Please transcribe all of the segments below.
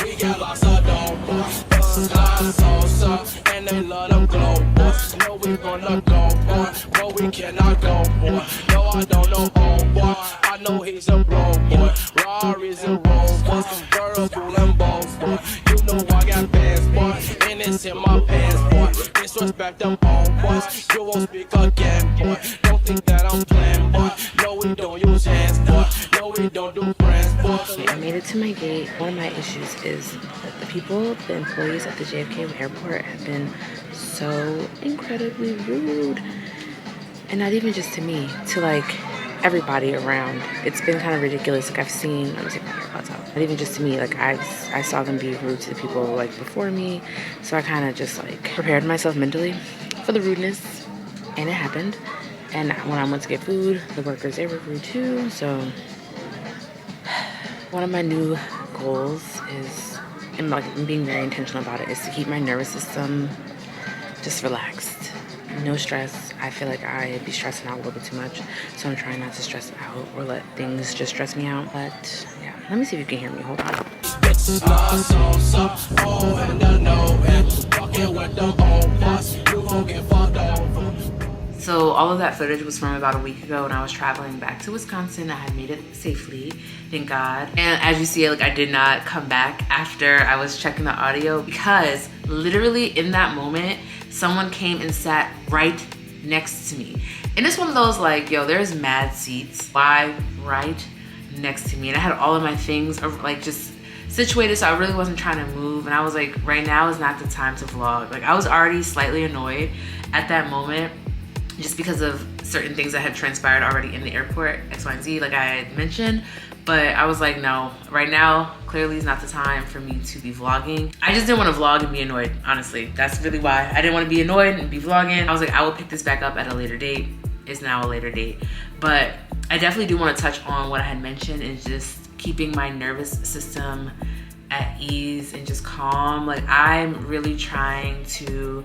We got lots of dope boys, and they love them glow boys. No, we gonna go, boy, but we cannot go, boy. No, I don't know, oh boy, I know he's a bro, boy. Rari's and Rolls, boy, girls pulling balls, boy. You know I got bands, boy, and it's in my pants, boy. Disrespect them old boys, you won't speak again, boy. Don't think that I'm playing, boy. No, we don't use hands, boy. No, we don't do friends, boy. I made it to my gate. One of my issues is that the employees at the JFK airport have been so incredibly rude. And not even just to me, to like everybody around. It's been kind of ridiculous. Like I've seen, let me take my AirPods out. Not even just to me, like I saw them be rude to the people like before me. So I kind of just like prepared myself mentally for the rudeness, and it happened. And when I went to get food, the workers, they were rude too. So one of my new goals is, and like I'm being very intentional about it, is to keep my nervous system just relaxed. No stress. I feel like I be stressing out a little bit too much, so I'm trying not to stress out or let things just stress me out. But yeah, let me see if you can hear me. Hold on. So all of that footage was from about a week ago when I was traveling back to Wisconsin. I had made it safely, thank God. And as you see, like I did not come back after I was checking the audio, because literally in that moment, someone came and sat right next to me. And it's one of those like, yo, there's mad seats. Why right next to me? And I had all of my things like just situated, so I really wasn't trying to move. And I was like, right now is not the time to vlog. Like I was already slightly annoyed at that moment, just because of certain things that had transpired already in the airport, X, Y, and Z, like I had mentioned. But I was like, no, right now, clearly is not the time for me to be vlogging. I just didn't want to vlog and be annoyed, honestly. That's really why. I didn't want to be annoyed and be vlogging. I was like, I will pick this back up at a later date. It's now a later date. But I definitely do want to touch on what I had mentioned, and just keeping my nervous system at ease and just calm. Like I'm really trying to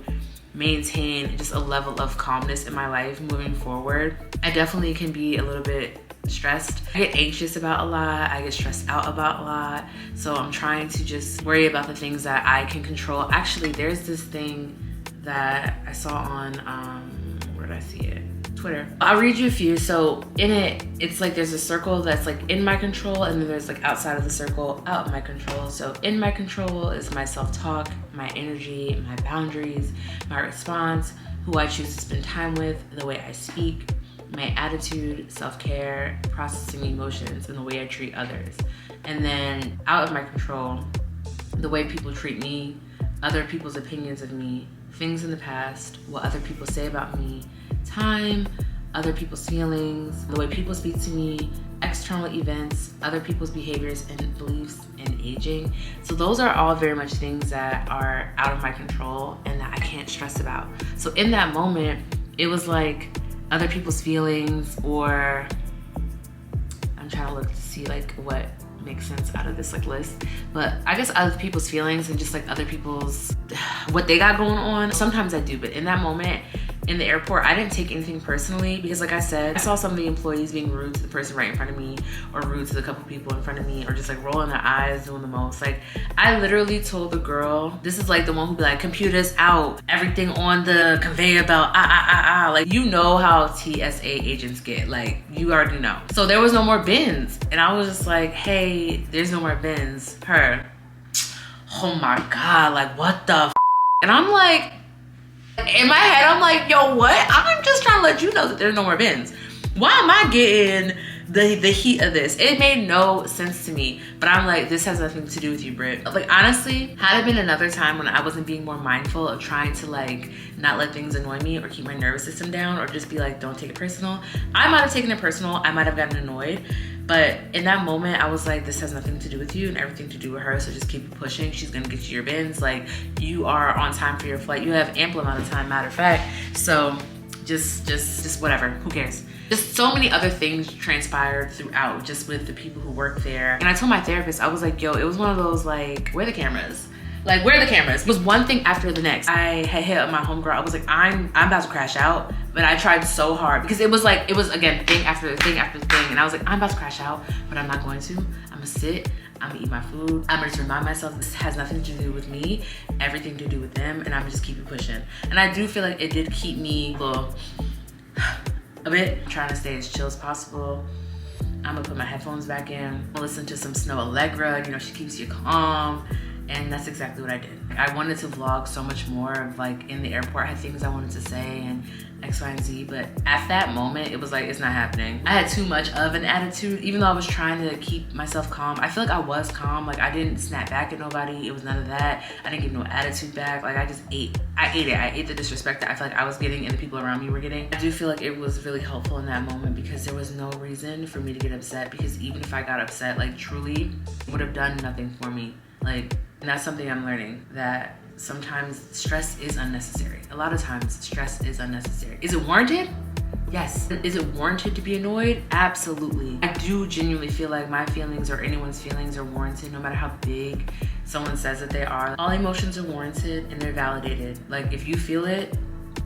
maintain just a level of calmness in my life moving forward. I definitely can be a little bit stressed. I get anxious about a lot. I get stressed out about a lot. So I'm trying to just worry about the things that I can control. Actually, there's this thing that I saw on, where did I see it? Twitter. I'll read you a few. So in it, it's like there's a circle that's like in my control, and then there's like outside of the circle, out of my control. So in my control is my self-talk, my energy, my boundaries, my response, who I choose to spend time with, the way I speak, my attitude, self-care, processing emotions, and the way I treat others. And then out of my control, the way people treat me, other people's opinions of me, things in the past, what other people say about me, time, other people's feelings, the way people speak to me, external events, other people's behaviors and beliefs, and aging. So those are all very much things that are out of my control and that I can't stress about. So in that moment, it was like other people's feelings, or I'm trying to look to see like what makes sense out of this like list, but I guess other people's feelings and just like other people's what they got going on. Sometimes I do, but in that moment in the airport, I didn't take anything personally, because like I said, I saw some of the employees being rude to the person right in front of me, or rude to the couple people in front of me, or just like rolling their eyes, doing the most. Like I literally told the girl, this is like the one who'd be like, computers out, everything on the conveyor belt, like you know how TSA agents get, like you already know. So there was no more bins, and I was just like, hey, there's no more bins. Her, oh my God, like what the f? And I'm like, in my head, I'm like, yo, what? I'm just trying to let you know that there's no more bins. Why am I getting the heat of this. It made no sense to me, but I'm like, this has nothing to do with you, Britt. Like, honestly, had it been another time when I wasn't being more mindful of trying to like not let things annoy me or keep my nervous system down or just be like, don't take it personal, I might have taken it personal. I might have gotten annoyed. But in that moment, I was like, this has nothing to do with you and everything to do with her. So just keep pushing. She's gonna get you your bins. Like, you are on time for your flight. You have ample amount of time, matter of fact. So just whatever, who cares? Just so many other things transpired throughout just with the people who work there. And I told my therapist, I was like, yo, it was one of those like, where are the cameras? Like, where are the cameras? It was one thing after the next. I had hit up my homegirl. I was like, I'm about to crash out. But I tried so hard because it was like, it was again, thing after the thing after the thing. And I was like, I'm about to crash out, but I'm not going to. I'm gonna sit, I'm gonna eat my food. I'm gonna just remind myself this has nothing to do with me, everything to do with them. And I'm gonna just keep it pushing. And I do feel like it did keep me a bit trying to stay as chill as possible. I'm gonna put my headphones back in. I'll listen to some Snow Allegra, you know, she keeps you calm. And that's exactly what I did. I wanted to vlog so much more of like in the airport. I had things I wanted to say and X, Y, and Z, but at that moment, it was like, it's not happening. I had too much of an attitude, even though I was trying to keep myself calm. I feel like I was calm. Like, I didn't snap back at nobody. It was none of that. I didn't give no attitude back. Like, I just ate. I ate it. I ate the disrespect that I feel like I was getting and the people around me were getting. I do feel like it was really helpful in that moment because there was no reason for me to get upset, because even if I got upset, like truly, it would have done nothing for me. Like, and that's something I'm learning, that sometimes stress is unnecessary. A lot of times stress is unnecessary. Is it warranted? Yes. Is it warranted to be annoyed? Absolutely. I do genuinely feel like my feelings or anyone's feelings are warranted, no matter how big someone says that they are. All emotions are warranted and they're validated. Like, if you feel it,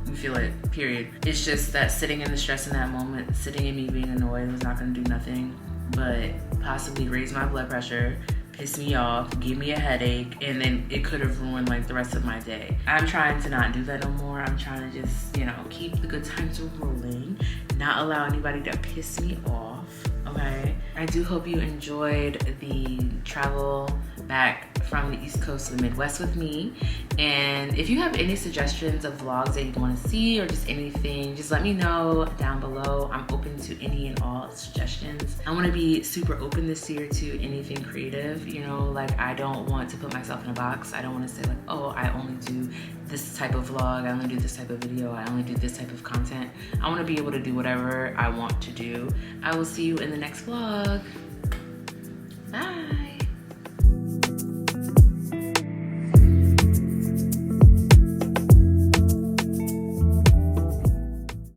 you feel it, period. It's just that sitting in the stress in that moment, sitting in me being annoyed was not gonna do nothing but possibly raise my blood pressure, piss me off, give me a headache, and then it could have ruined like the rest of my day. I'm trying to not do that no more. I'm trying to just, you know, keep the good times rolling, not allow anybody to piss me off, okay? I do hope you enjoyed the travel back from the East Coast to the Midwest with me. And if you have any suggestions of vlogs that you want to see or just anything, just let me know down below. I'm open to any and all suggestions. I want to be super open this year to anything creative, you know, like I don't want to put myself in a box. I don't want to say like, oh, I only do this type of vlog, I only do this type of video, I only do this type of content. I want to be able to do whatever I want to do. I will see you in the next vlog. Bye.